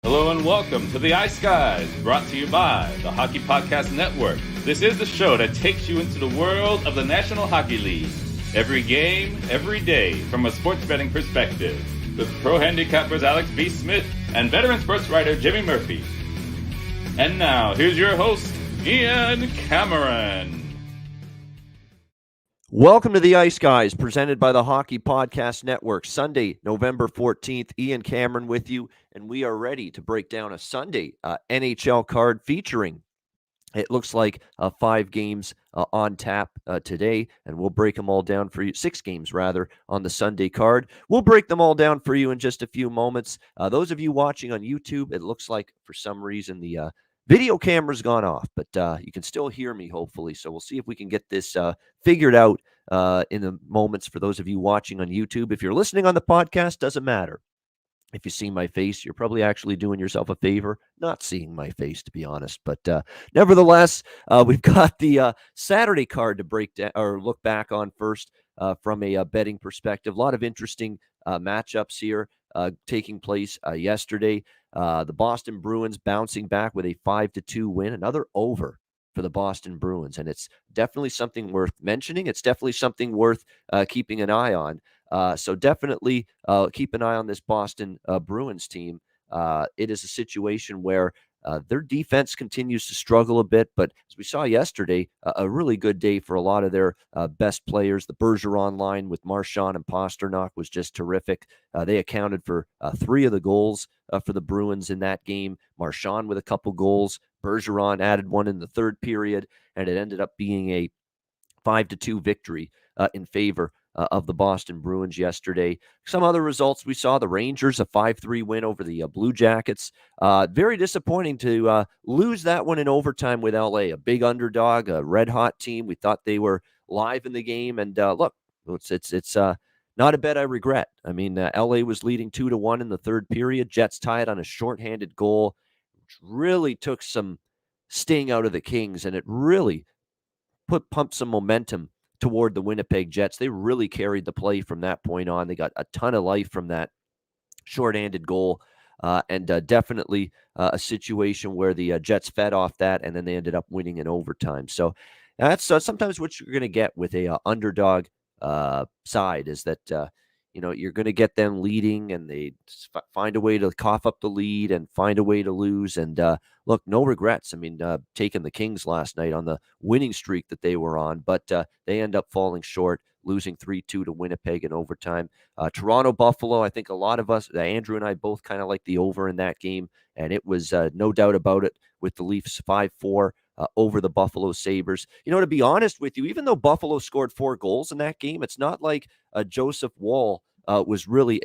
Hello and welcome to the Ice Guys, brought to you by the Hockey Podcast Network. This is the show that takes you into the world of the National Hockey League. Every game, every day, from a sports betting perspective. With pro handicappers Alex B. Smith and veteran sports writer Jimmy Murphy. And now, here's your host, Ian Cameron. Welcome to the Ice Guys, presented by the Hockey Podcast Network. Sunday, November 14th, Ian Cameron with you, and we are ready to break down a Sunday NHL card featuring, it looks like, 5 games on tap today, and we'll break them all down for you. 6 games, rather, on the Sunday card. We'll break them all down for you in just a few moments. Those of you watching on YouTube, it looks like, for some reason, the video camera's gone off, but you can still hear me, hopefully. So we'll see if we can get this figured out in the moments for those of you watching on YouTube. If you're listening on the podcast, doesn't matter. If you see my face, you're probably actually doing yourself a favor not seeing my face, to be honest. But nevertheless, we've got the Saturday card to break down or look back on first from a betting perspective. A lot of interesting matchups here taking place yesterday. The Boston Bruins bouncing back with a 5-2 win, another over for the Boston Bruins. And it's definitely something worth mentioning. It's definitely something worth keeping an eye on. So definitely keep an eye on this Boston Bruins team. It is a situation where their defense continues to struggle a bit, but as we saw yesterday, a really good day for a lot of their best players. The Bergeron line with Marchand and Pasternak was just terrific. They accounted for 3 of the goals for the Bruins in that game. Marchand with a couple goals. Bergeron added one in the third period, and it ended up being a 5-2 victory in favor of the Boston Bruins yesterday. Some other results we saw: the Rangers, a 5-3 win over the Blue Jackets. Very disappointing to lose that one in overtime with LA, a big underdog, a red-hot team. We thought they were live in the game, and look, it's not a bet I regret. I mean, LA was leading 2-1 in the third period. Jets tied on a shorthanded goal, which really took some sting out of the Kings, and it really pumped some momentum toward the Winnipeg Jets. They really carried the play from that point on. They got a ton of life from that shorthanded goal, and definitely a situation where the Jets fed off that, and then they ended up winning in overtime. So that's sometimes what you're going to get with a underdog side, is that you're going to get them leading, and they find a way to cough up the lead and find a way to lose. And look, no regrets. I mean, taking the Kings last night on the winning streak that they were on, but they end up falling short, losing 3-2 to Winnipeg in overtime. Toronto, Buffalo, I think a lot of us, Andrew and I, both kind of like the over in that game, and it was no doubt about it, with the Leafs 5-4 over the Buffalo Sabres. To be honest with you, even though Buffalo scored 4 goals in that game, it's not like Joseph Woll was really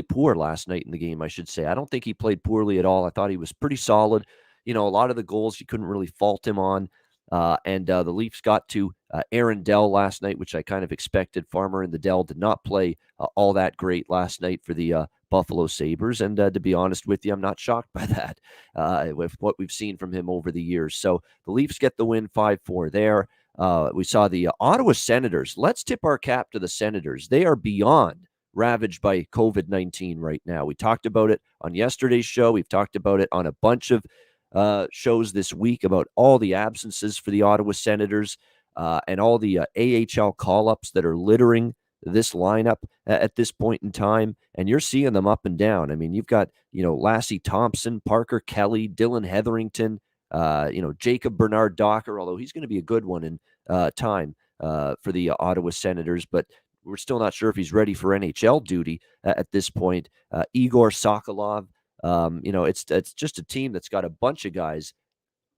poor last night in the game, I should say. I don't think he played poorly at all. I thought he was pretty solid. A lot of the goals you couldn't really fault him on. And the Leafs got to Aaron Dell last night, which I kind of expected. Farmer and the Dell did not play all that great last night for the Buffalo Sabres. And to be honest with you, I'm not shocked by that with what we've seen from him over the years. So the Leafs get the win 5-4 there. We saw the Ottawa Senators. Let's tip our cap to the Senators. They are beyond ravaged by COVID-19 right now. We talked about it on yesterday's show. We've talked about it on a bunch of shows this week about all the absences for the Ottawa Senators and all the AHL call-ups that are littering this lineup at this point in time. And you're seeing them up and down. I mean, you've got, Lassie Thompson, Parker Kelly, Dylan Hetherington, Jacob Bernard Docker, although he's going to be a good one in time for the Ottawa Senators, but we're still not sure if he's ready for NHL duty at this point. Igor Sokolov, it's just a team that's got a bunch of guys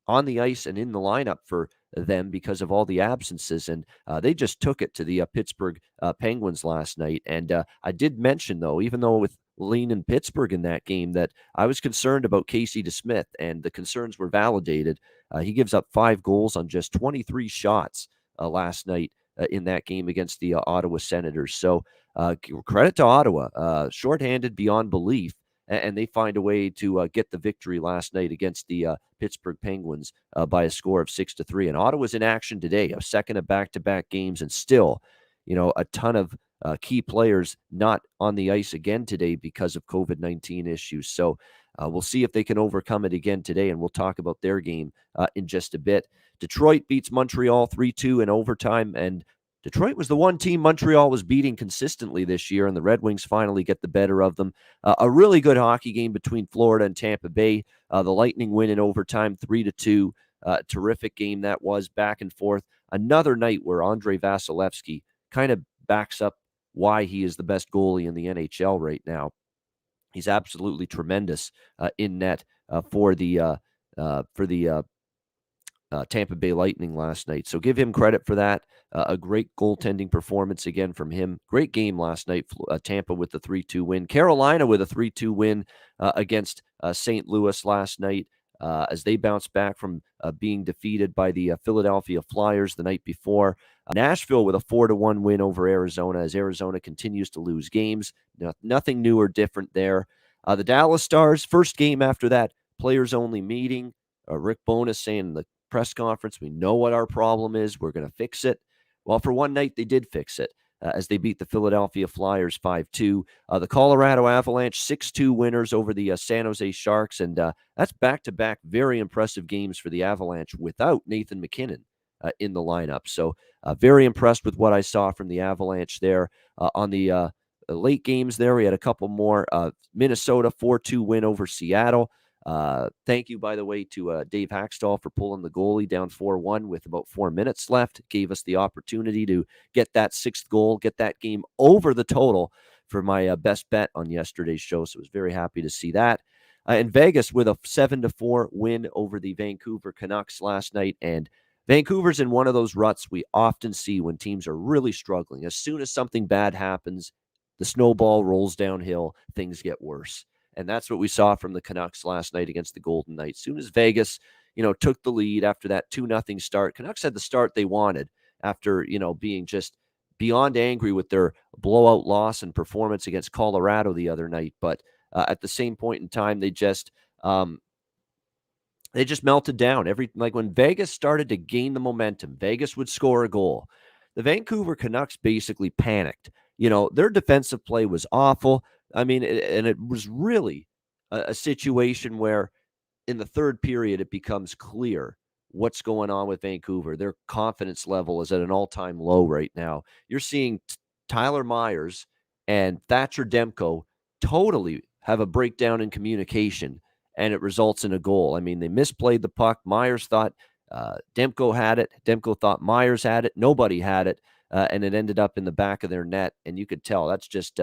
on the ice and in the lineup for them because of all the absences, and they just took it to the Pittsburgh Penguins last night. And I did mention, though, even though with leaning Pittsburgh in that game, that I was concerned about Casey DeSmith, and the concerns were validated. He gives up 5 goals on just 23 shots last night in that game against the Ottawa Senators. So credit to Ottawa, shorthanded beyond belief, and they find a way to get the victory last night against the Pittsburgh Penguins by a score of 6-3. And Ottawa's in action today, a second of back-to-back games, and still, a ton of key players not on the ice again today because of COVID-19 issues. So we'll see if they can overcome it again today, and we'll talk about their game in just a bit. Detroit beats Montreal 3-2 in overtime, and Detroit was the one team Montreal was beating consistently this year, and the Red Wings finally get the better of them. A really good hockey game between Florida and Tampa Bay. The Lightning win in overtime 3-2. Terrific game that was, back and forth. Another night where Andrei Vasilevsky kind of backs up why he is the best goalie in the NHL right now. He's absolutely tremendous in net for the Tampa Bay Lightning last night. So give him credit for that. A great goaltending performance again from him. Great game last night. Tampa with the 3-2 win. Carolina with a 3-2 win against St. Louis last night as they bounced back from being defeated by the Philadelphia Flyers the night before. Nashville with a 4-1 win over Arizona as Arizona continues to lose games. Nothing new or different there. The Dallas Stars, first game after that players-only meeting. Rick Bowness saying in the press conference, we know what our problem is. We're going to fix it. Well, for one night, they did fix it as they beat the Philadelphia Flyers 5-2. The Colorado Avalanche, 6-2 winners over the San Jose Sharks. And that's back-to-back very impressive games for the Avalanche without Nathan McKinnon in the lineup. So very impressed with what I saw from the Avalanche there. On the late games there, we had a couple more. Minnesota, 4-2 win over Seattle. Thank you, by the way, to Dave Hackstall for pulling the goalie down 4-1 with about 4 minutes left. Gave us the opportunity to get that sixth goal, get that game over the total for my best bet on yesterday's show. So I was very happy to see that. And Vegas with a 7-4 win over the Vancouver Canucks last night. And Vancouver's in one of those ruts we often see when teams are really struggling. As soon as something bad happens, the snowball rolls downhill, things get worse. And that's what we saw from the Canucks last night against the Golden Knights. Soon as Vegas, took the lead after that 2-0 start, Canucks had the start they wanted after, being just beyond angry with their blowout loss and performance against Colorado the other night. But at the same point in time, they just melted down. Like when Vegas started to gain the momentum, Vegas would score a goal. The Vancouver Canucks basically panicked. Their defensive play was awful. I mean, and it was really a situation where in the third period, it becomes clear what's going on with Vancouver. Their confidence level is at an all-time low right now. You're seeing Tyler Myers and Thatcher Demko totally have a breakdown in communication, and it results in a goal. I mean, they misplayed the puck. Myers thought Demko had it. Demko thought Myers had it. Nobody had it, and it ended up in the back of their net, and you could tell that's just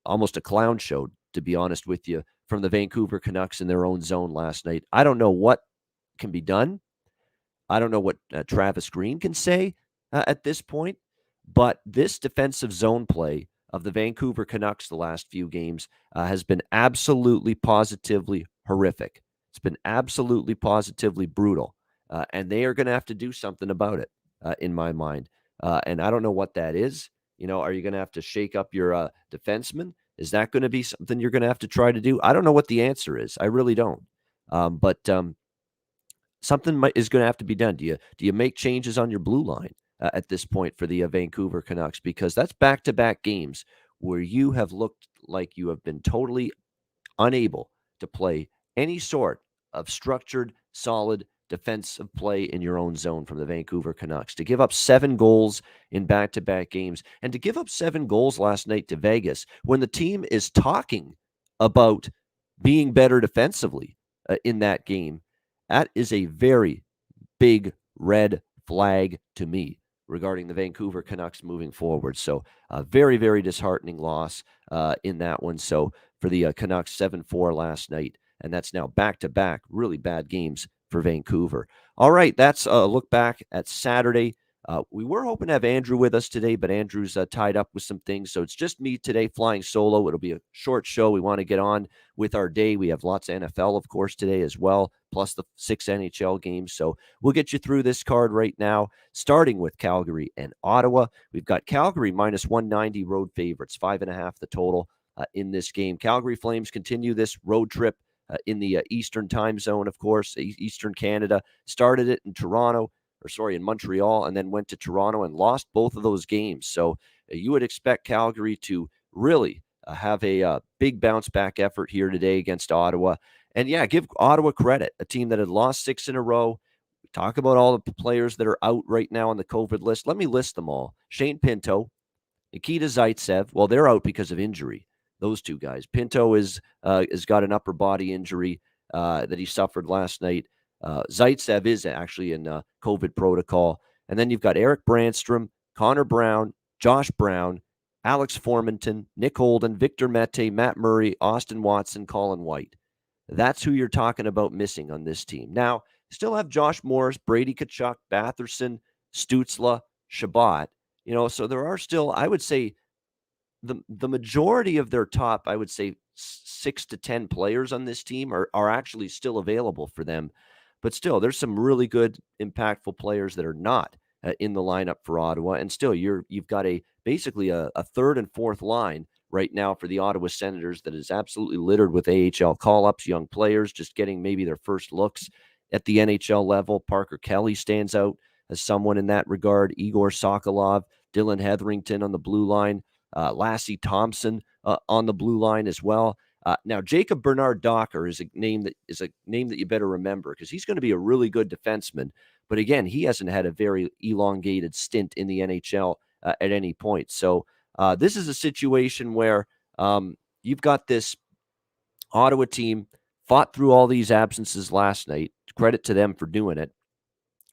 almost a clown show, to be honest with you, from the Vancouver Canucks in their own zone last night. I don't know what can be done. I don't know what Travis Green can say at this point, but this defensive zone play of the Vancouver Canucks the last few games has been absolutely positively horrific. It's been absolutely positively brutal, and they are going to have to do something about it, in my mind. And I don't know what that is. Are you going to have to shake up your defenseman? Is that going to be something you're going to have to try to do? I don't know what the answer is. I really don't. But something is going to have to be done. Do you make changes on your blue line at this point for the Vancouver Canucks? Because that's back-to-back games where you have looked like you have been totally unable to play any sort of structured, solid defensive play in your own zone from the Vancouver Canucks. To give up 7 goals in back-to-back games, and to give up 7 goals last night to Vegas when the team is talking about being better defensively in that game, that is a very big red flag to me regarding the Vancouver Canucks moving forward. So a very, very disheartening loss in that one. So for the Canucks, 7-4 last night, and that's now back-to-back really bad games for Vancouver. All right, that's a look back at Saturday. We were hoping to have Andrew with us today, but Andrew's tied up with some things, so it's just me today flying solo. It'll be a short show. We want to get on with our day. We have lots of NFL, of course, today as well, plus the 6 NHL games. So we'll get you through this card right now, starting with Calgary and Ottawa. We've got Calgary minus 190 road favorites, 5.5 the total in this game. Calgary Flames continue this road trip in the Eastern time zone, of course, Eastern Canada. Started it in Toronto, in Montreal, and then went to Toronto and lost both of those games. So you would expect Calgary to really have a big bounce back effort here today against Ottawa. And yeah, give Ottawa credit, a team that had lost 6 in a row. We talk about all the players that are out right now on the COVID list. Let me list them all. Shane Pinto, Nikita Zaitsev, well, they're out because of injury. Those two guys. Pinto has got an upper body injury that he suffered last night. Zaitsev is actually in COVID protocol. And then you've got Eric Brandstrom, Connor Brown, Josh Brown, Alex Formanton, Nick Holden, Victor Mete, Matt Murray, Austin Watson, Colin White. That's who you're talking about missing on this team. Now, still have Josh Morris, Brady Tkachuk, Batherson, Stützle, Shabbat. So there are still, I would say, the majority of their top, I would say 6 to 10 players on this team are actually still available for them. But still, there's some really good, impactful players that are not in the lineup for Ottawa. And still, you've got basically a third and fourth line right now for the Ottawa Senators that is absolutely littered with AHL call-ups, young players just getting maybe their first looks at the NHL level. Parker Kelly stands out as someone in that regard. Igor Sokolov, Dylan Hetherington on the blue line, Lassie Thompson on the blue line as well. Now, Jacob Bernard Docker is a name that you better remember because he's going to be a really good defenseman. But again, he hasn't had a very elongated stint in the NHL at any point. So this is a situation where you've got this Ottawa team fought through all these absences last night. Credit to them for doing it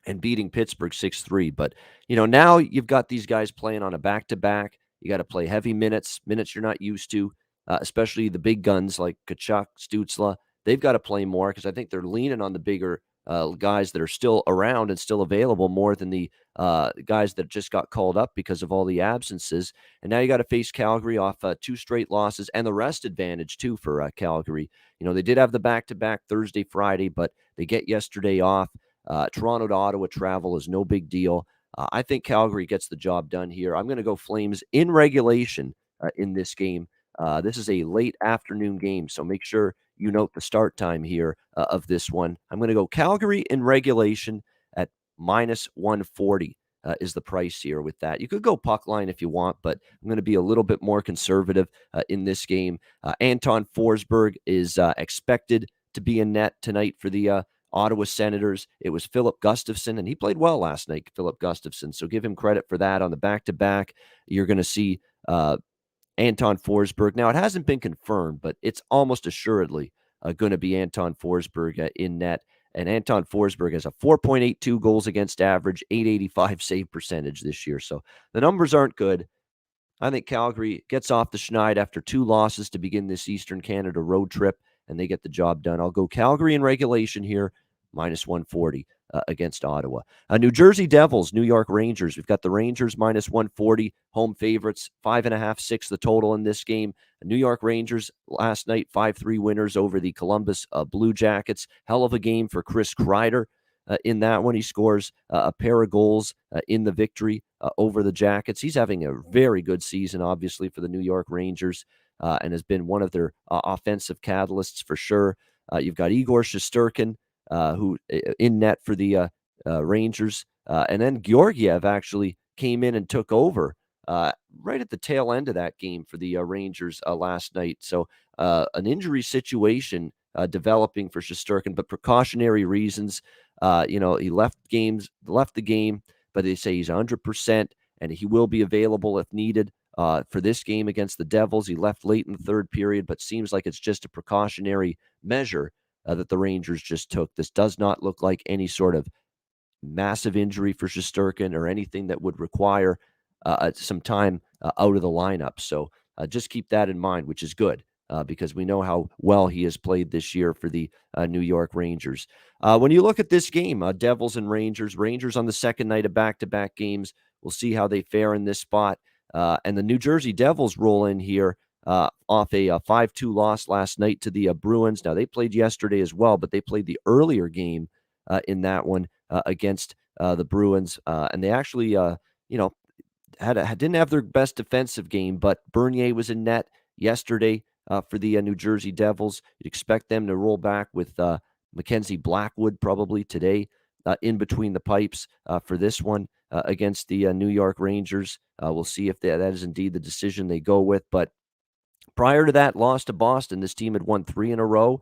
and beating Pittsburgh 6-3. But, now you've got these guys playing on a back-to-back. You got to play heavy minutes you're not used to, especially the big guns like Tkachuk, Stützle. They've got to play more because I think they're leaning on the bigger guys that are still around and still available more than the guys that just got called up because of all the absences. And now you got to face Calgary off 2 straight losses and the rest advantage too for Calgary. They did have the back-to-back Thursday, Friday, but they get yesterday off. Toronto to Ottawa travel is no big deal. I think Calgary gets the job done here. I'm going to go Flames in regulation in this game. This is a late afternoon game, so make sure you note the start time here of this one. I'm going to go Calgary in regulation at minus 140 is the price here with that. You could go puck line if you want, but I'm going to be a little bit more conservative in this game. Anton Forsberg is expected to be in net tonight for the Ottawa Senators. It was Philip Gustafsson, and he played well last night, Philip Gustafsson. So give him credit for that. On the back-to-back, you're going to see Anton Forsberg. Now, it hasn't been confirmed, but it's almost assuredly going to be Anton Forsberg in net. And Anton Forsberg has a 4.82 goals against average, 885 save percentage this year. So the numbers aren't good. I think Calgary gets off the schneid after 2 losses to begin this Eastern Canada road trip, and they get the job done. I'll go Calgary in regulation here, minus 140 against Ottawa. New Jersey Devils, New York Rangers. We've got the Rangers minus 140, home favorites, 5.5, 6 the total in this game. New York Rangers last night, 5-3 winners over the Columbus Blue Jackets. Hell of a game for Chris Kreider in that one. He scores a pair of goals in the victory over the Jackets. He's having a very good season, obviously, for the New York Rangers. And has been one of their offensive catalysts for sure. You've got Igor Shesterkin, who in net for the Rangers. And then Georgiev actually came in and took over right at the tail end of that game for the Rangers last night. So an injury situation developing for Shesterkin, but precautionary reasons. He left the game, but they say he's 100% and he will be available if needed. For this game against the Devils. He left late in the third period, but seems like it's just a precautionary measure that the Rangers just took. This does not look like any sort of massive injury for Shesterkin or anything that would require some time out of the lineup. So just keep that in mind, which is good because we know how well he has played this year for the New York Rangers. When you look at this game, Devils and Rangers on the second night of back-to-back games, we'll see how they fare in this spot. And the New Jersey Devils roll in here off a 5-2 loss last night to the Bruins. Now, they played yesterday as well, but they played the earlier game in that one against the Bruins. And they actually, didn't have their best defensive game, but Bernier was in net yesterday for the New Jersey Devils. You'd expect them to roll back with Mackenzie Blackwood probably today in between the pipes for this one against the New York Rangers. We'll see if that is indeed the decision they go with. But prior to that loss to Boston, this team had won 3 in a row,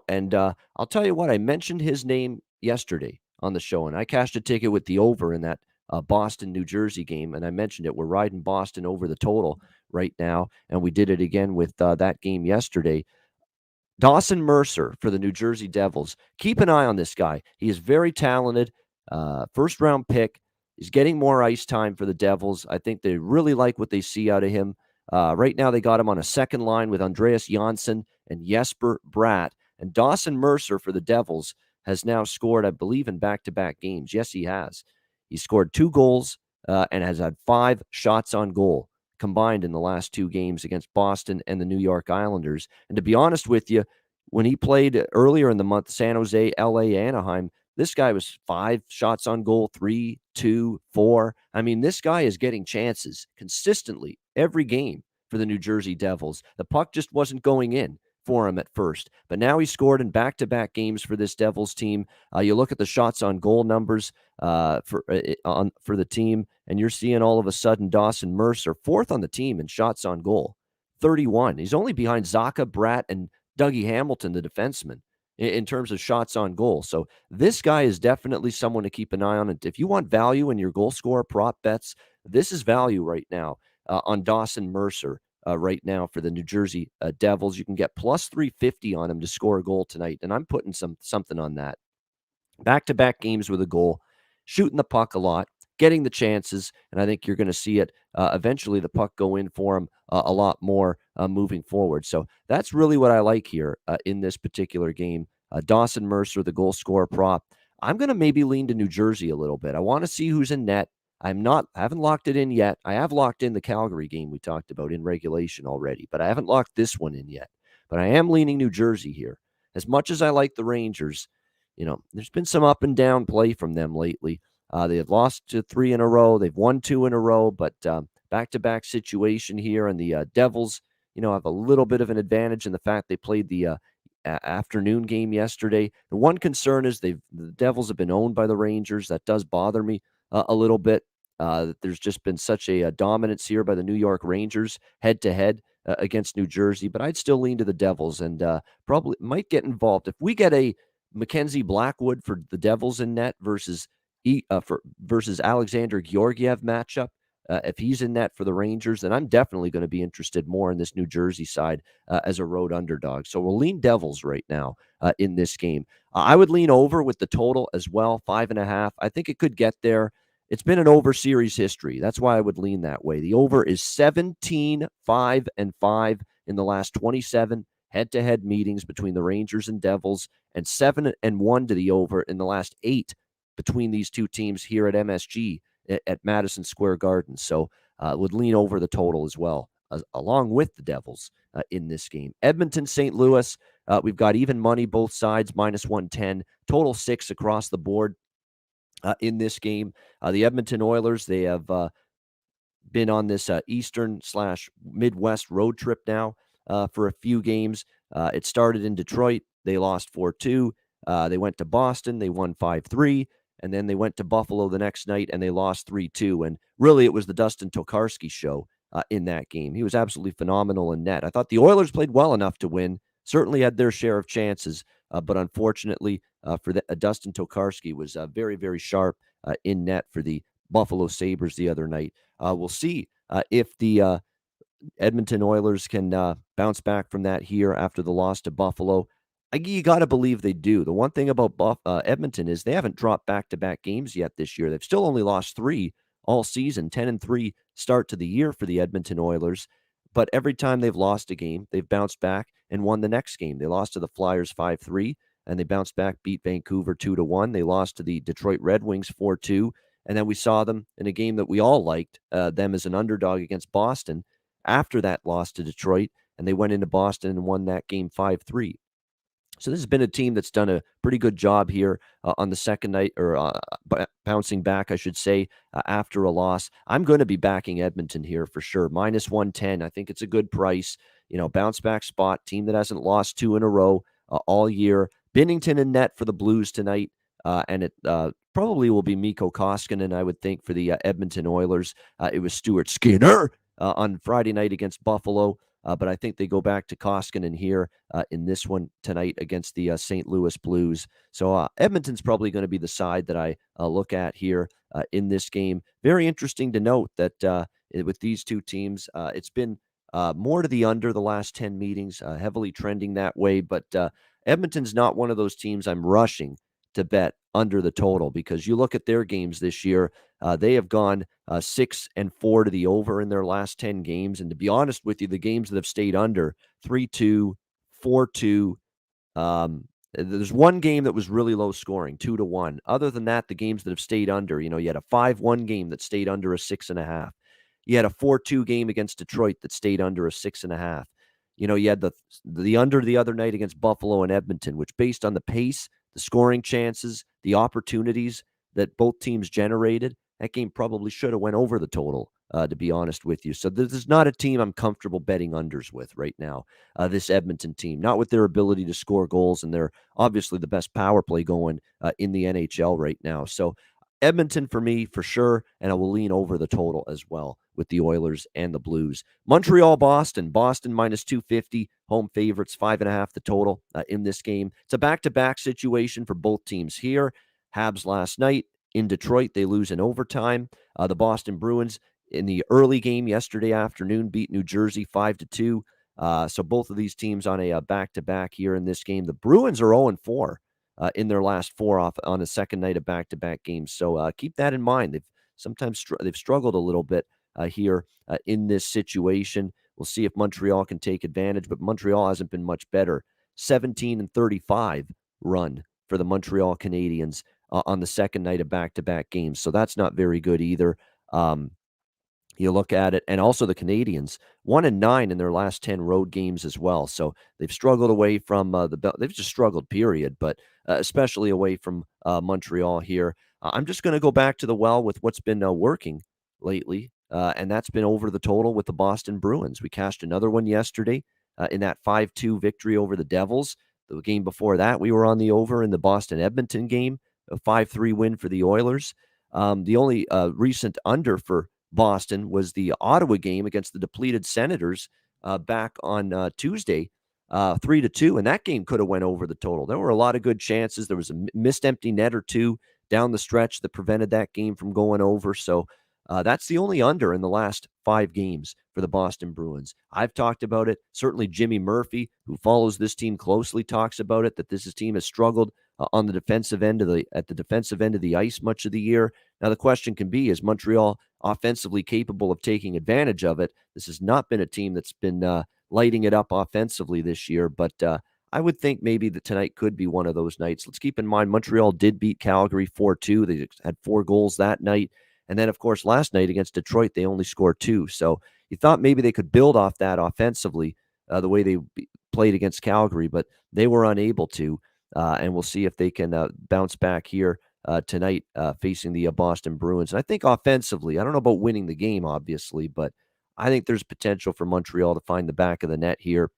and I'll tell you what, I mentioned his name yesterday on the show, and I cashed a ticket with the over in that Boston, New Jersey game, and I mentioned it. We're riding Boston over the total right now, and we did it again with that game yesterday. Dawson Mercer for the New Jersey Devils. Keep an eye on this guy. He is very talented, first-round pick. He's getting more ice time for the Devils. I think they really like what they see out of him. Right now, they got him on a second line with Andreas Janssen and Jesper Bratt. And Dawson Mercer for the Devils has now scored, I believe, in back-to-back games. Yes, he has. He scored 2 goals and has had 5 shots on goal combined in the last 2 games against Boston and the New York Islanders. And to be honest with you, when he played earlier in the month, San Jose, LA, Anaheim, this guy was 5 shots on goal, 3, 2, 4. I mean, this guy is getting chances consistently every game for the New Jersey Devils. The puck just wasn't going in for him at first, but now he scored in back-to-back games for this Devils team. You look at the shots on goal numbers for the team, and you're seeing all of a sudden Dawson Mercer, 4th on the team in shots on goal, 31. He's only behind Zacha, Bratt, and Dougie Hamilton, the defenseman, in terms of shots on goal. So this guy is definitely someone to keep an eye on. And if you want value in your goal scorer prop bets, this is value right now on Dawson Mercer right now for the New Jersey Devils. You can get plus 350 on him to score a goal tonight, and I'm putting something on that. Back-to-back games with a goal, shooting the puck a lot, getting the chances, and I think you're going to see it eventually the puck go in for him a lot more moving forward. So that's really what I like here in this particular game. Dawson Mercer, the goal scorer prop. I'm going to maybe lean to New Jersey a little bit. I want to see who's in net. I haven't locked it in yet. I have locked in the Calgary game we talked about in regulation already, but I haven't locked this one in yet. But I am leaning New Jersey here. As much as I like the Rangers, there's been some up and down play from them lately. They have lost to 3 in a row. They've won 2 in a row, but back-to-back situation here. And the Devils, have a little bit of an advantage in the fact they played the afternoon game yesterday. The one concern is the Devils have been owned by the Rangers. That does bother me a little bit. There's just been such a dominance here by the New York Rangers head-to-head against New Jersey. But I'd still lean to the Devils and probably might get involved. If we get a Mackenzie Blackwood for the Devils in net versus Alexander Georgiev matchup, if he's in net for the Rangers, then I'm definitely going to be interested more in this New Jersey side as a road underdog. So we'll lean Devils right now in this game. I would lean over with the total as well, 5.5. I think it could get there. It's been an over series history. That's why I would lean that way. The over is 17-5-5 in the last 27 head-to-head meetings between the Rangers and Devils, and 7-1 to the over in the last 8 between these two teams here at MSG at Madison Square Garden. So would lean over the total as well, along with the Devils in this game. Edmonton, St. Louis, we've got even money both sides, minus 110, total 6 across the board in this game. The Edmonton Oilers, they have been on this Eastern/Midwest road trip now for a few games. It started in Detroit. They lost 4-2. They went to Boston. They won 5-3. And then they went to Buffalo the next night, and they lost 3-2. And really, it was the Dustin Tokarski show in that game. He was absolutely phenomenal in net. I thought the Oilers played well enough to win, certainly had their share of chances, but unfortunately for Dustin Tokarski was very, very sharp in net for the Buffalo Sabres the other night. We'll see if the Edmonton Oilers can bounce back from that here after the loss to Buffalo. You got to believe they do. The one thing about Edmonton is they haven't dropped back-to-back games yet this year. They've still only lost 3 all season, 10-3 start to the year for the Edmonton Oilers. But every time they've lost a game, they've bounced back and won the next game. They lost to the Flyers 5-3, and they bounced back, beat Vancouver 2-1. They lost to the Detroit Red Wings 4-2, and then we saw them in a game that we all liked, them as an underdog against Boston after that loss to Detroit, and they went into Boston and won that game 5-3. So this has been a team that's done a pretty good job here on the second night, or bouncing back, I should say, after a loss. I'm going to be backing Edmonton here for sure. Minus 110. I think it's a good price. Bounce back spot, team that hasn't lost 2 in a row all year. Binnington in net for the Blues tonight. and it probably will be Mikko Koskinen, I would think, for the Edmonton Oilers. It was Stuart Skinner on Friday night against Buffalo, but I think they go back to Koskinen here in this one tonight against the St. Louis Blues. So Edmonton's probably going to be the side that I look at here in this game. Very interesting to note that with these two teams, it's been more to the under the last 10 meetings, heavily trending that way. But Edmonton's not one of those teams I'm rushing to bet under the total, because you look at their games this year, they have gone 6-4 to the over in their last 10 games. And to be honest with you, the games that have stayed under 3-2, 4-2. There's one game that was really low scoring, 2-1. Other than that, the games that have stayed under, you had a 5-1 game that stayed under a 6.5. You had a 4-2 game against Detroit that stayed under a 6.5. You had the under the other night against Buffalo and Edmonton, which, based on the pace, the scoring chances, the opportunities that both teams generated, that game probably should have went over the total, to be honest with you. So this is not a team I'm comfortable betting unders with right now, this Edmonton team, not with their ability to score goals, and they're obviously the best power play going in the NHL right now. So Edmonton for me, for sure, and I will lean over the total as well with the Oilers and the Blues. Montreal, Boston minus 250, home favorites, 5.5 the total in this game. It's a back-to-back situation for both teams here. Habs last night in Detroit, they lose in overtime. The Boston Bruins in the early game yesterday afternoon beat New Jersey 5-2. So both of these teams on a back-to-back here in this game. The Bruins are 0-4. In their last 4 off on a second night of back-to-back games. So keep that in mind. They've struggled a little bit here in this situation. We'll see if Montreal can take advantage, but Montreal hasn't been much better. 17-35 run for the Montreal Canadiens on the second night of back-to-back games. So that's not very good either. You look at it, and also the Canadiens 1-9 in their last 10 road games as well. So they've struggled away from they've just struggled, period, but especially away from Montreal here. I'm just going to go back to the well with what's been working lately, and that's been over the total with the Boston Bruins. We cashed another one yesterday in that 5-2 victory over the Devils. The game before that, we were on the over in the Boston-Edmonton game, a 5-3 win for the Oilers. The only recent under for Boston was the Ottawa game against the depleted Senators back on Tuesday, 3-2, and that game could have went over the total. There were a lot of good chances. There was a missed empty net or two down the stretch that prevented that game from going over. So that's the only under in the last 5 games for the Boston Bruins. I've talked about it. Certainly Jimmy Murphy, who follows this team closely, talks about it, that this team has struggled on the defensive end of the ice much of the year. Now the question can be, is Montreal offensively capable of taking advantage of it? This has not been a team that's been lighting it up offensively this year, but I would think maybe that tonight could be one of those nights. Let's keep in mind Montreal did beat Calgary 4-2. They had 4 goals that night. And then, of course, last night against Detroit, they only scored 2. So you thought maybe they could build off that offensively the way they played against Calgary, but they were unable to. And we'll see if they can bounce back here tonight facing the Boston Bruins. And I think offensively, I don't know about winning the game, obviously, but I think there's potential for Montreal to find the back of the net here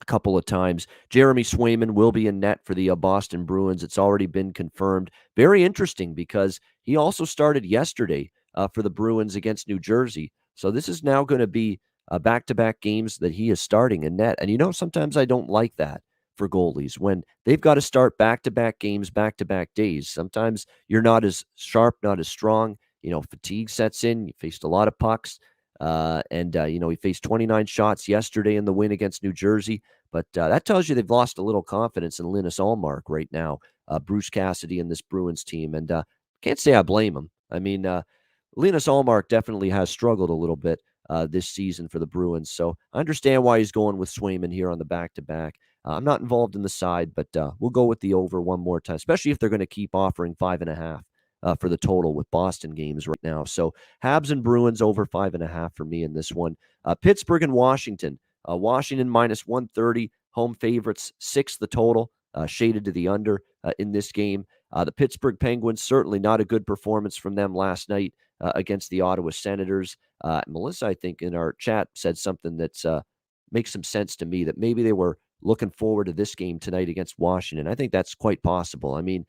a couple of times. Jeremy Swayman will be in net for the Boston Bruins. It's already been confirmed. Very interesting, because he also started yesterday for the Bruins against New Jersey. So this is now going to be back-to-back games that he is starting in net. And sometimes I don't like that for goalies when they've got to start back-to-back games, back-to-back days. Sometimes you're not as sharp, not as strong. Fatigue sets in. You faced a lot of pucks. He faced 29 shots yesterday in the win against New Jersey. But that tells you they've lost a little confidence in Linus Ullmark right now, Bruce Cassidy and this Bruins team. And can't say I blame him. I mean, Linus Ullmark definitely has struggled a little bit this season for the Bruins. So I understand why he's going with Swayman here on the back-to-back. I'm not involved in the side, but we'll go with the over one more time, especially if they're going to keep offering 5.5. For the total with Boston games right now. So Habs and Bruins over 5.5 for me in this one. Pittsburgh and Washington. Washington minus 130. Home favorites, 6 the total. Shaded to the under in this game. The Pittsburgh Penguins, certainly not a good performance from them last night against the Ottawa Senators. Melissa, I think, in our chat said something that makes some sense to me, that maybe they were looking forward to this game tonight against Washington. I think that's quite possible. I mean,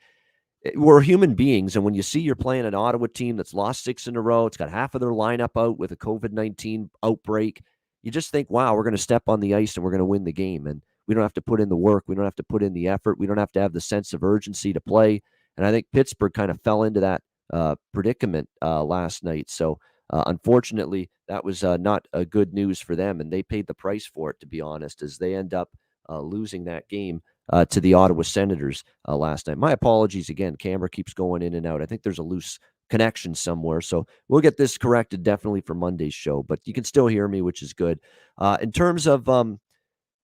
we're human beings, and when you see you're playing an Ottawa team that's lost 6 in a row, it's got half of their lineup out with a COVID-19 outbreak, you just think, wow, we're going to step on the ice and we're going to win the game. And we don't have to put in the work. We don't have to put in the effort. We don't have to have the sense of urgency to play. And I think Pittsburgh kind of fell into that predicament last night. So unfortunately, that was not good news for them. And they paid the price for it, to be honest, as they end up losing that game to the Ottawa Senators last night. My apologies again. Camera keeps going in and out. I think there's a loose connection somewhere. So we'll get this corrected definitely for Monday's show, but you can still hear me, which is good. In terms of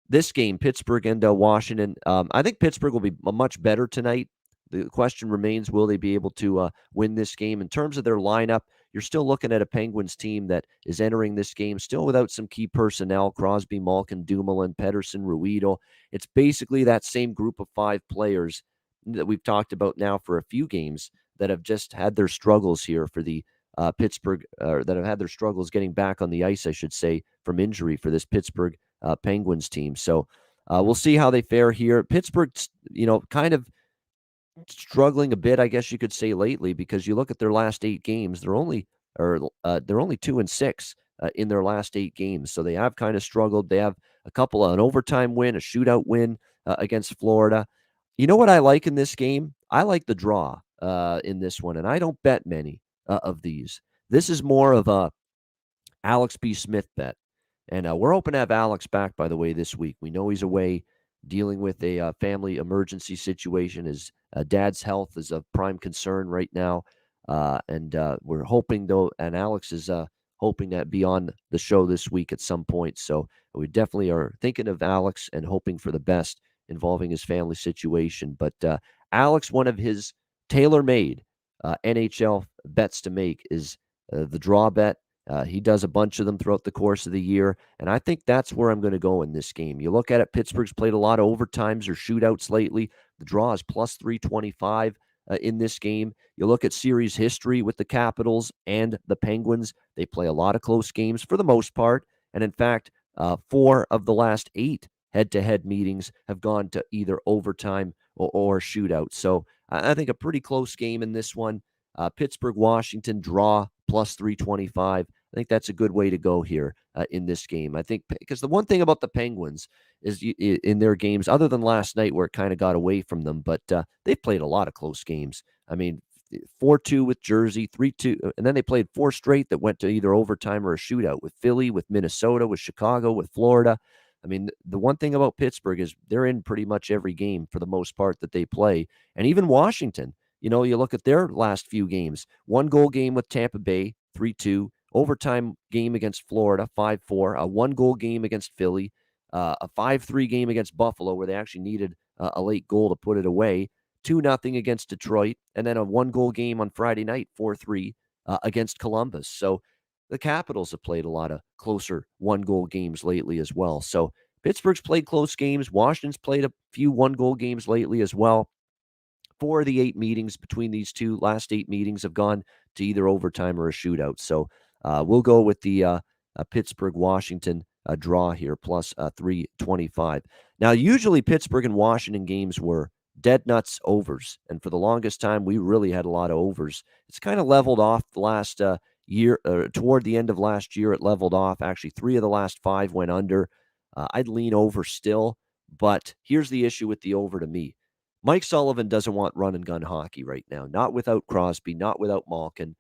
this game, Pittsburgh and Washington, I think Pittsburgh will be much better tonight. The question remains, will they be able to win this game? In terms of their lineup, you're still looking at a Penguins team that is entering this game still without some key personnel, Crosby, Malkin, Dumoulin, Pettersson, Ruido. It's basically that same group of 5 players that we've talked about now for a few games that have just had their struggles here for the Pittsburgh, that have had their struggles getting back on the ice, I should say, from injury for this Pittsburgh Penguins team. So we'll see how they fare here. Pittsburgh's, kind of struggling a bit, I guess you could say, lately, because you look at their last 8 games, they're only 2-6 in their last 8 games. So they have kind of struggled. They have an overtime win, a shootout win against Florida. You know what I like in this game? I like the draw in this one, and I don't bet many of these. This is more of a Alex B. Smith bet. And we're hoping to have Alex back, by the way, this week. We know he's away dealing with a family emergency situation. His dad's health is of prime concern right now. And we're hoping, though, and Alex is hoping to be on the show this week at some point. So we definitely are thinking of Alex and hoping for the best involving his family situation. But Alex, one of his tailor-made NHL bets to make is the draw bet. He does a bunch of them throughout the course of the year, and I think that's where I'm going to go in this game. You look at it, Pittsburgh's played a lot of overtimes or shootouts lately. The draw is plus 325 in this game. You look at series history with the Capitals and the Penguins. They play a lot of close games for the most part, and in fact, 4 of the last 8 head-to-head meetings have gone to either overtime or shootout. So I think a pretty close game in this one. Pittsburgh-Washington draw plus 325. I think that's a good way to go here in this game. I think because the one thing about the Penguins is in their games, other than last night where it kind of got away from them, but they've played a lot of close games. I mean, 4-2 with Jersey, 3-2, and then they played 4 straight that went to either overtime or a shootout with Philly, with Minnesota, with Chicago, with Florida. I mean, the one thing about Pittsburgh is they're in pretty much every game for the most part that they play. And even Washington, you look at their last few games, 1-goal game with Tampa Bay, 3-2, overtime game against Florida, 5-4, a 1-goal game against Philly, a 5-3 game against Buffalo where they actually needed a late goal to put it away, 2-0 against Detroit, and then a 1-goal game on Friday night, 4-3 against Columbus. So the Capitals have played a lot of closer 1-goal games lately as well. So Pittsburgh's played close games. Washington's played a few 1-goal games lately as well. 4 of the 8 meetings between these two last 8 meetings have gone to either overtime or a shootout. So we'll go with the Pittsburgh-Washington draw here, plus 325. Now, usually Pittsburgh and Washington games were dead nuts overs, and for the longest time, we really had a lot of overs. It's kind of leveled off the last year. Toward the end of last year, it leveled off. Actually, 3 of the last 5 went under. I'd lean over still, but here's the issue with the over to me. Mike Sullivan doesn't want run-and-gun hockey right now. Not without Crosby, not without Malkin,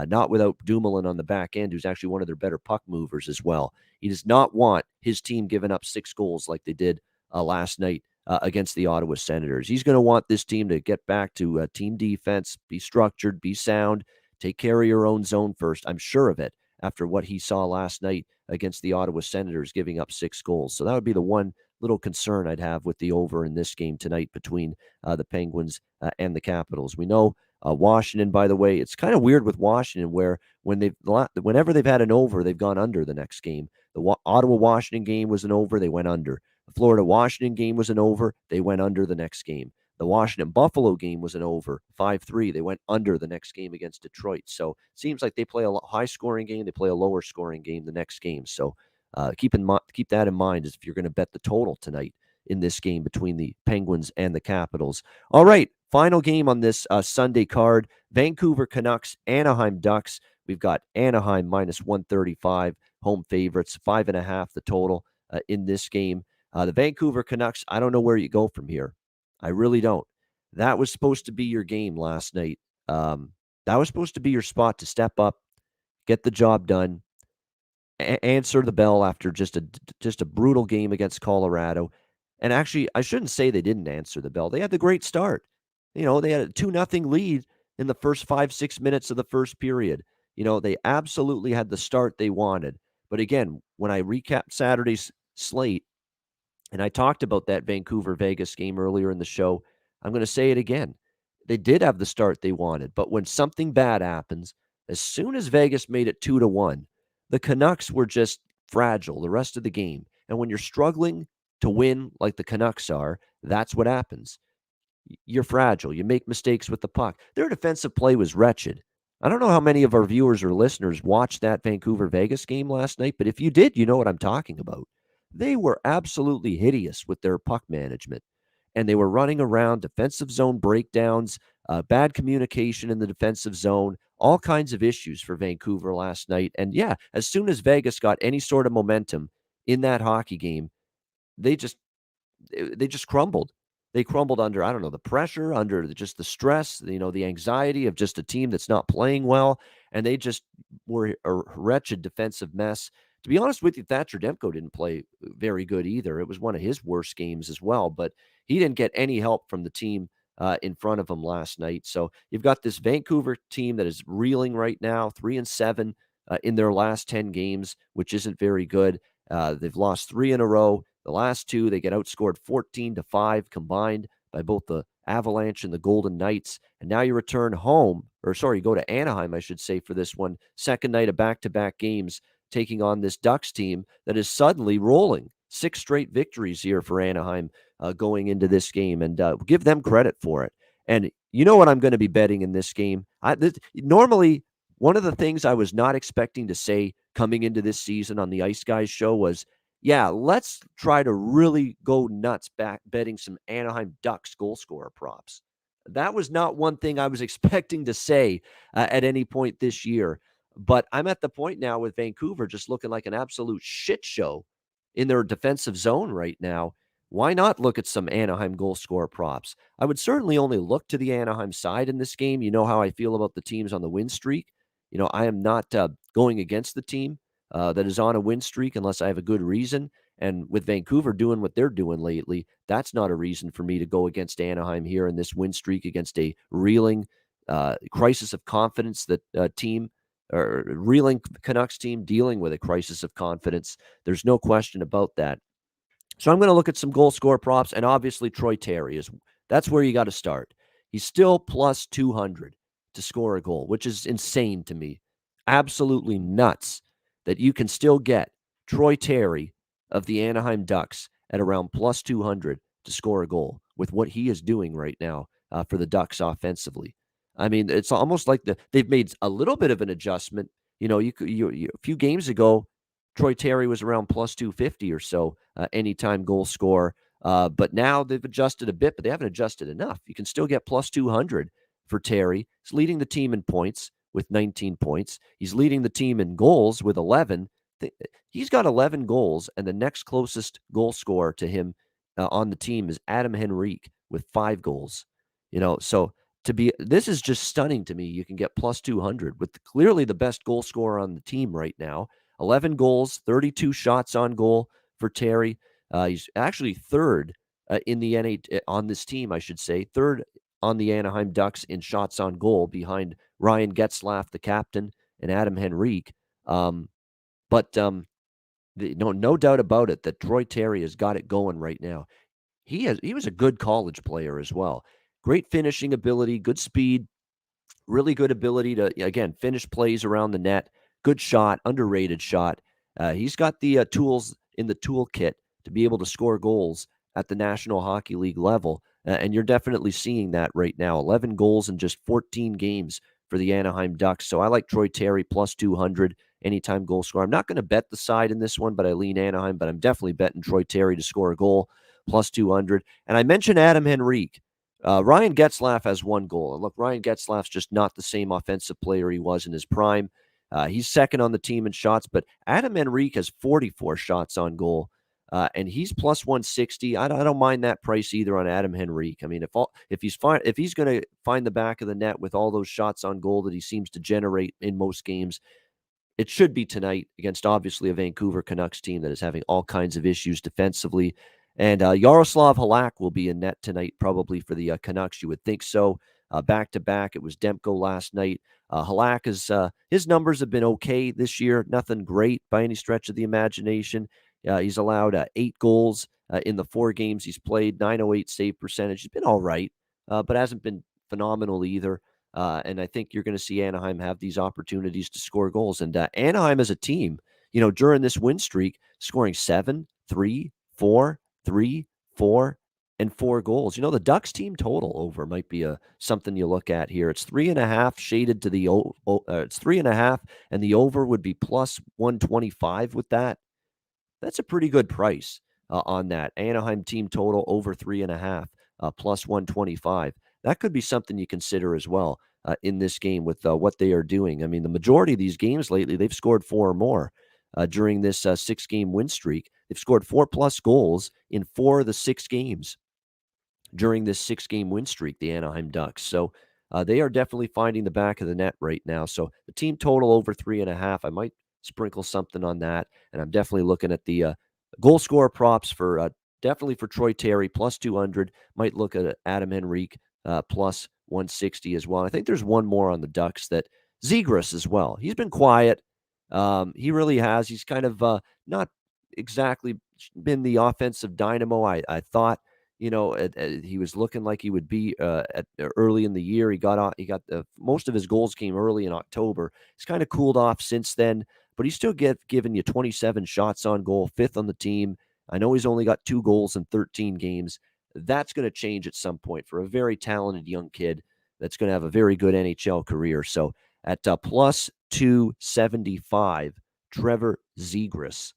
not without Dumoulin on the back end, who's actually one of their better puck movers as well. He does not want his team giving up 6 goals like they did last night against the Ottawa Senators. He's going to want this team to get back to team defense, be structured, be sound, take care of your own zone first. I'm sure of it after what he saw last night against the Ottawa Senators, giving up 6 goals. So that would be the one little concern I'd have with the over in this game tonight between the Penguins and the Capitals. We know Washington, by the way, it's kind of weird with Washington where whenever they've had an over, they've gone under the next game. The Ottawa-Washington game was an over, they went under. The Florida-Washington game was an over, they went under the next game. The Washington-Buffalo game was an over, 5-3. They went under the next game against Detroit. So it seems like they play a high-scoring game, they play a lower-scoring game the next game. So keep that in mind as if you're going to bet the total tonight in this game between the Penguins and the Capitals. All right, Final game on this Sunday card, Vancouver Canucks, Anaheim Ducks. We've got Anaheim minus 135, home favorites, 5.5 the total in this game. The Vancouver Canucks, I don't know where you go from here. I really don't. That was supposed to be your game last night. That was supposed to be your spot to step up, get the job done, answer the bell after just a brutal game against Colorado. And actually, I shouldn't say they didn't answer the bell. They had the great start. They had a 2-0 lead in the first 5-6 minutes of the first period. They absolutely had the start they wanted. But again, when I recapped Saturday's slate, and I talked about that Vancouver-Vegas game earlier in the show, I'm going to say it again. They did have the start they wanted, but when something bad happens, as soon as Vegas made it 2-1, the Canucks were just fragile the rest of the game. And when you're struggling to win like the Canucks are, that's what happens. You're fragile. You make mistakes with the puck. Their defensive play was wretched. I don't know how many of our viewers or listeners watched that Vancouver-Vegas game last night, but if you did, you know what I'm talking about. They were absolutely hideous with their puck management, and they were running around defensive zone breakdowns, bad communication in the defensive zone, all kinds of issues for Vancouver last night. And yeah, as soon as Vegas got any sort of momentum in that hockey game, they just crumbled. They crumbled under, I don't know, the pressure, under just the stress, the anxiety of just a team that's not playing well. And they just were a wretched defensive mess. To be honest with you, Thatcher Demko didn't play very good either. It was one of his worst games as well, but he didn't get any help from the team in front of him last night. So you've got this Vancouver team that is reeling right now, 3-7 in their last 10 games, which isn't very good. They've lost 3 in a row. The last 2, they get outscored 14-5 combined by both the Avalanche and the Golden Knights. And now you return home, you go to Anaheim, I should say, for this one. Second night of back-to-back games, taking on this Ducks team that is suddenly rolling. 6 straight victories here for Anaheim going into this game, and give them credit for it. And you know what I'm going to be betting in this game? Normally, one of the things I was not expecting to say coming into this season on the Ice Guys show was, yeah, let's try to really go nuts back betting some Anaheim Ducks goal scorer props. That was not one thing I was expecting to say at any point this year. But I'm at the point now with Vancouver just looking like an absolute shit show in their defensive zone right now. Why not look at some Anaheim goal scorer props? I would certainly only look to the Anaheim side in this game. You know how I feel about the teams on the win streak. I am not going against the team that is on a win streak unless I have a good reason. And with Vancouver doing what they're doing lately, that's not a reason for me to go against Anaheim here in this win streak against a reeling crisis of confidence team, or reeling Canucks team dealing with a crisis of confidence. There's no question about that. So I'm going to look at some goal score props, and obviously Troy Terry that's where you got to start. He's still plus 200 to score a goal, which is insane to me. Absolutely nuts that you can still get Troy Terry of the Anaheim Ducks at around plus 200 to score a goal with what he is doing right now for the Ducks offensively. I mean, it's almost like they've made a little bit of an adjustment. A few games ago, Troy Terry was around plus 250 or so anytime goal score. But now they've adjusted a bit, but they haven't adjusted enough. You can still get plus 200 for Terry. He's leading the team in points with 19 points. He's leading the team in goals with 11. He's got 11 goals, and the next closest goal scorer to him on the team is Adam Henrique with 5 goals. So this is just stunning to me. You can get plus 200 with clearly the best goal scorer on the team right now. 11 goals, 32 shots on goal for Terry. He's actually third in the NHL on this team, I should say. Third on the Anaheim Ducks in shots on goal behind Ryan Getzlaf, the captain, and Adam Henrique. No doubt about it that Troy Terry has got it going right now. He was a good college player as well. Great finishing ability, good speed, really good ability to, again, finish plays around the net. Good shot, underrated shot. He's got the tools in the toolkit to be able to score goals at the National Hockey League level. And you're definitely seeing that right now. 11 goals in just 14 games for the Anaheim Ducks. So I like Troy Terry plus 200 anytime goal scorer. I'm not going to bet the side in this one, but I lean Anaheim. But I'm definitely betting Troy Terry to score a goal plus 200. And I mentioned Adam Henrique. Ryan Getzlaf has 1 goal. And look, Ryan Getzlaf's just not the same offensive player he was in his prime. He's second on the team in shots, but Adam Henrique has 44 shots on goal, and he's plus 160. I don't mind that price either on Adam Henrique. I mean, if he's going to find the back of the net with all those shots on goal that he seems to generate in most games, it should be tonight against obviously a Vancouver Canucks team that is having all kinds of issues defensively. And Yaroslav Halak will be in net tonight, probably for the Canucks. You would think so. Back to back, it was Demko last night. Halak is his numbers have been okay this year. Nothing great by any stretch of the imagination. He's allowed 8 goals in the 4 games he's played. 908 save percentage. He's been all right, but hasn't been phenomenal either. And I think you're going to see Anaheim have these opportunities to score goals. And Anaheim as a team, during this win streak, scoring 7, 3, 4, 3, 4, and 4 goals. The Ducks team total over might be something you look at here. It's 3.5 shaded to the it's 3.5, and the over would be plus 125 with that. That's a pretty good price on that. Anaheim team total over 3.5, plus 125. That could be something you consider as well in this game with what they are doing. I mean, the majority of these games lately, they've scored 4 or more during this 6-game win streak. They've scored 4+ goals in 4 of the 6 games during this 6-game win streak, the Anaheim Ducks. So they are definitely finding the back of the net right now. So the team total over 3.5, I might sprinkle something on that. And I'm definitely looking at the goal scorer props for definitely for Troy Terry, plus 200. Might look at Adam Henrique, plus 160 as well. I think there's one more on the Ducks, that Zegras as well. He's been quiet. He really has. He's kind of not exactly been the offensive dynamo I thought. He was looking like he would be early in the year. He got most of his goals came early in October. He's kind of cooled off since then, but he's still giving you 27 shots on goal, 5th on the team. I know he's only got 2 goals in 13 games. That's going to change at some point for a very talented young kid that's going to have a very good NHL career. So at plus 275, Trevor Zegras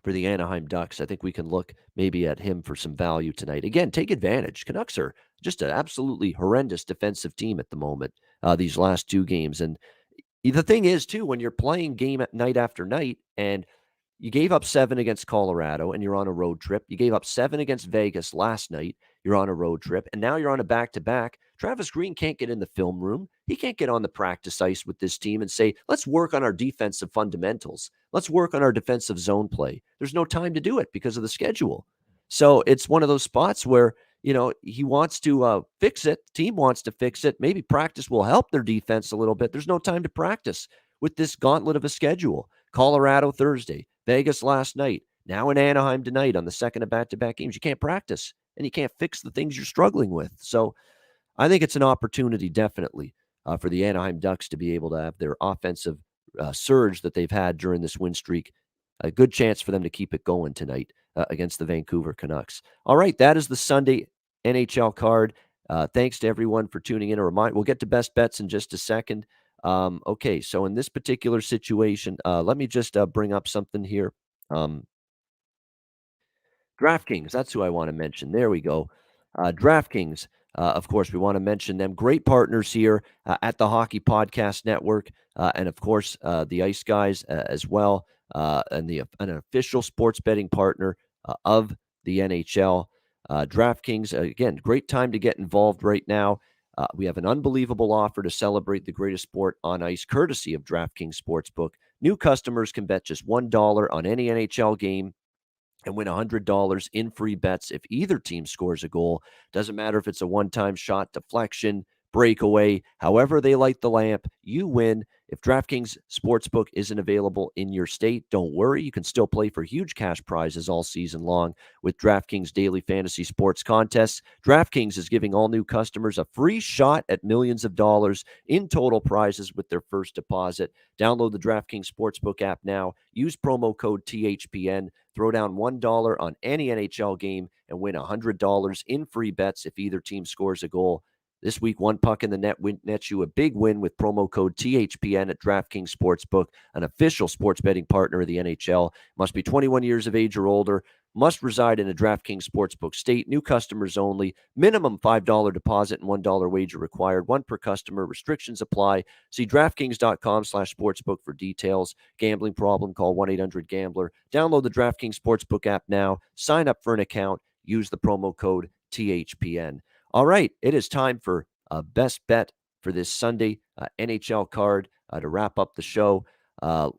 for the Anaheim Ducks. I think we can look maybe at him for some value tonight. Again, take advantage. Canucks are just an absolutely horrendous defensive team at the moment, these last 2 games. And the thing is, too, when you're playing game at night after night, and you gave up 7 against Colorado and you're on a road trip. You gave up 7 against Vegas last night. You're on a road trip. And now you're on a back-to-back. Travis Green can't get in the film room. He can't get on the practice ice with this team and say, let's work on our defensive fundamentals. Let's work on our defensive zone play. There's no time to do it because of the schedule. So it's one of those spots where, he wants to fix it. The team wants to fix it. Maybe practice will help their defense a little bit. There's no time to practice with this gauntlet of a schedule. Colorado Thursday, Vegas last night, now in Anaheim tonight on the second of back-to-back games. You can't practice, and you can't fix the things you're struggling with. So I think it's an opportunity, definitely, for the Anaheim Ducks to be able to have their offensive surge that they've had during this win streak. A good chance for them to keep it going tonight against the Vancouver Canucks. All right, that is the Sunday NHL card. Thanks to everyone for tuning in. We'll get to best bets in just a second. Okay, so in this particular situation, let me just bring up something here. DraftKings, that's who I want to mention. There we go. DraftKings, of course, we want to mention them. Great partners here at the Hockey Podcast Network, and of course, the Ice Guys as well, and an official sports betting partner of the NHL. DraftKings, again, great time to get involved right now. We have an unbelievable offer to celebrate the greatest sport on ice, courtesy of DraftKings Sportsbook. New customers can bet just $1 on any NHL game and win $100 in free bets if either team scores a goal. Doesn't matter if it's a one-time shot, deflection, breakaway, however they light the lamp, you win. If DraftKings Sportsbook isn't available in your state, don't worry. You can still play for huge cash prizes all season long with DraftKings Daily Fantasy Sports Contests. DraftKings is giving all new customers a free shot at millions of dollars in total prizes with their first deposit. Download the DraftKings Sportsbook app now. Use promo code THPN. Throw down $1 on any NHL game and win $100 in free bets if either team scores a goal. This week, one puck in the net nets you a big win with promo code THPN at DraftKings Sportsbook, an official sports betting partner of the NHL. Must be 21 years of age or older. Must reside in a DraftKings Sportsbook state. New customers only. Minimum $5 deposit and $1 wager required. One per customer. Restrictions apply. See DraftKings.com/sportsbook for details. Gambling problem? Call 1-800-GAMBLER. Download the DraftKings Sportsbook app now. Sign up for an account. Use the promo code THPN. All right, it is time for best bet for this Sunday NHL card to wrap up the show. A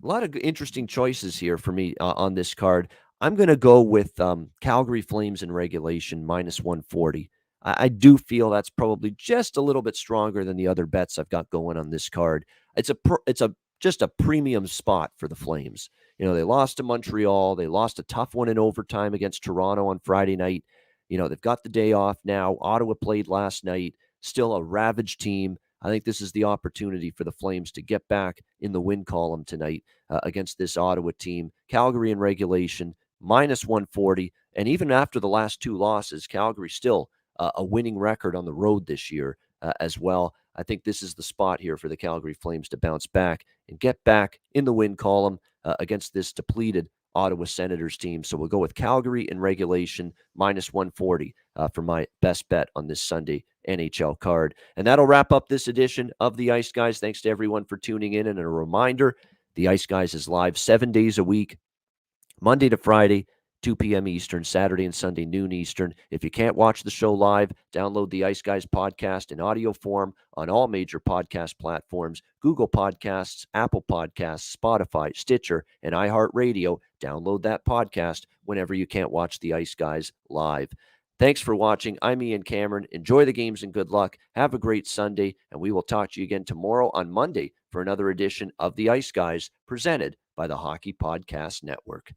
lot of interesting choices here for me on this card. I'm going to go with Calgary Flames in regulation -140. I do feel that's probably just a little bit stronger than the other bets I've got going on this card. It's just a premium spot for the Flames. You know, they lost to Montreal. They lost a tough one in overtime against Toronto on Friday night. You know, they've got the day off now. Ottawa played last night. Still a ravaged team. I think this is the opportunity for the Flames to get back in the win column tonight against this Ottawa team. Calgary in regulation, -140. And even after the last two losses, Calgary still a winning record on the road this year as well. I think this is the spot here for the Calgary Flames to bounce back and get back in the win column against this depleted Ottawa Senators team. So we'll go with Calgary in regulation, -140 for my best bet on this Sunday NHL card. And that'll wrap up this edition of the Ice Guys. Thanks to everyone for tuning in. And a reminder, the Ice Guys is live 7 days a week, Monday to Friday, 2 p.m. Eastern, Saturday and Sunday, noon Eastern. If you can't watch the show live, download the Ice Guys podcast in audio form on all major podcast platforms, Google Podcasts, Apple Podcasts, Spotify, Stitcher, and iHeartRadio. Download that podcast whenever you can't watch the Ice Guys live. Thanks for watching. I'm Ian Cameron. Enjoy the games and good luck. Have a great Sunday, and we will talk to you again tomorrow on Monday for another edition of the Ice Guys presented by the Hockey Podcast Network.